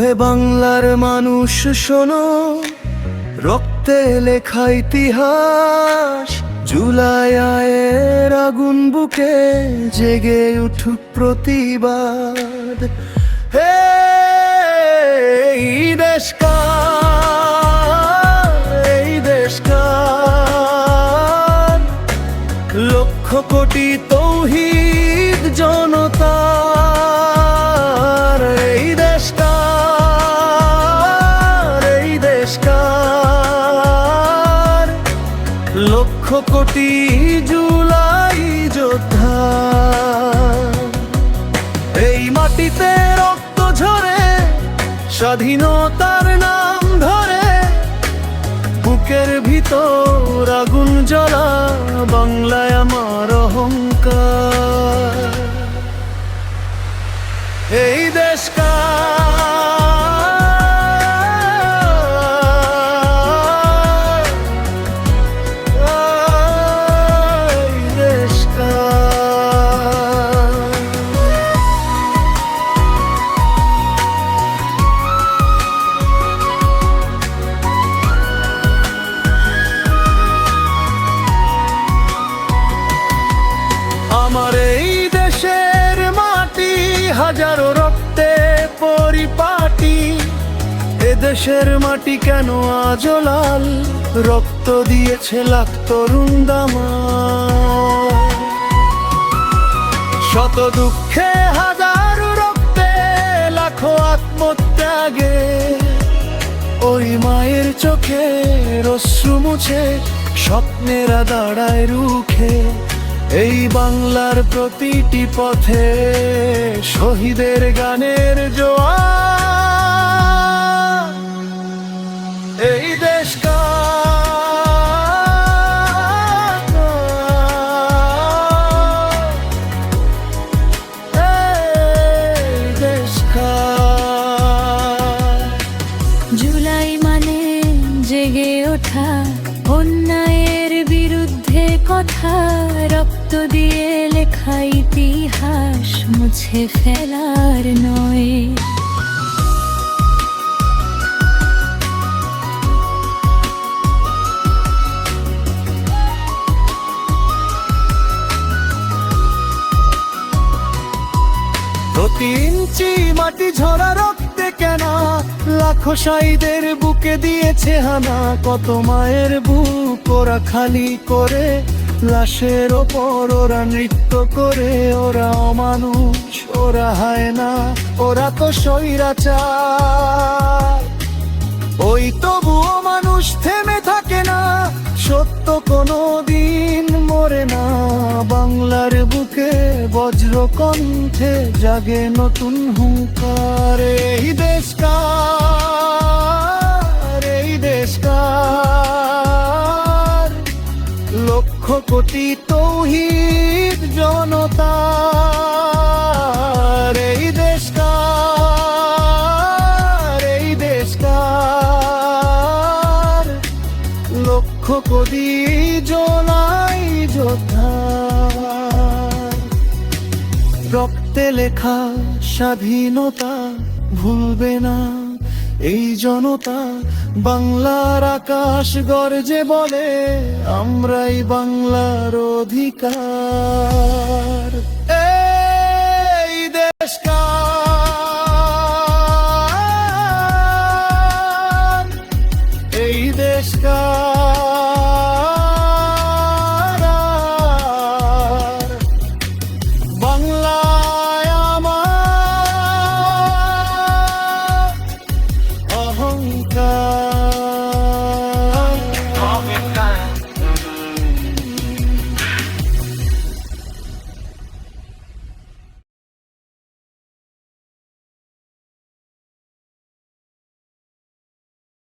হে বাংলার মানুষ শোনো, রক্তে লেখা ইতিহাস। জুলাই আয়ের আগুন বুকে জেগে উঠুক প্রতিবাদ। হে এই দেশ কার, এই দেশ কার, লক্ষ কোটি তৌহিদ জনতার। এই দেশ কার, এই দেশ কার, লক্ষ কোটি জুলাই যোদ্ধা। এই মাটিতে রক্ত ঝরে, স্বাধীনতার নাম ধরে, বুকের ভিতর আগুন জ্বলা, বাংলায় আমার অহংকার। এই দেশ কার, এই দেশ কার। আমার এই দেশের মাটি হাজারো রক্তে পরিপাটি। এ দেশের মাটি কেন আজ লাল, রক্ত দিয়েছে লাখ তরুণ দামাল। শত দুঃখে হাজার রক্তে লাখো আত্মত্যাগে, ওই মায়ের চোখে অশ্রু মুছে স্বপ্নেরা দাঁড়ায় রুখে। এই বাংলার প্রতিটি পথে শহীদের গানের জোয়ার। এই দেশ কার, এই দেশ কার। জুলাই মানে জেগে ওঠা, অন্যায়ের বিরুদ্ধে কথা, রক্ত দিয়ে লেখা ইতিহাস মুছে ফেলার নয়। প্রতি ইঞ্চি মাটি ঝরা রক্তে কেনা, লাখো শহীদের বুকে দিয়েছে হানা। কত মায়ের বুক ওরা খালি করে, লাশের ওপর ওরা নৃত্য করে। ওরা অমানুষ, ওরা হায়না, ওরা তো স্বৈরাচার। ওই তবুও মানুষ থেমে থাকে না, সত্য কোনো দিন মরে না। বাংলার বুকে বজ্র কণ্ঠে জাগে নতুন হুঙ্কার। এই দেশ কার, এই দেশ কার, লক্ষ কোটি তৌহিদ জনতার। এই দেশ কার, এই দেশ কার, লক্ষ কোটি জোলাই যোদ্ধা। রক্তে লেখা স্বাধীনতা ভুলবে না এই জনতা। বাংলার আকাশ গর্জে বলে, আমরাই বাংলার অধিকার।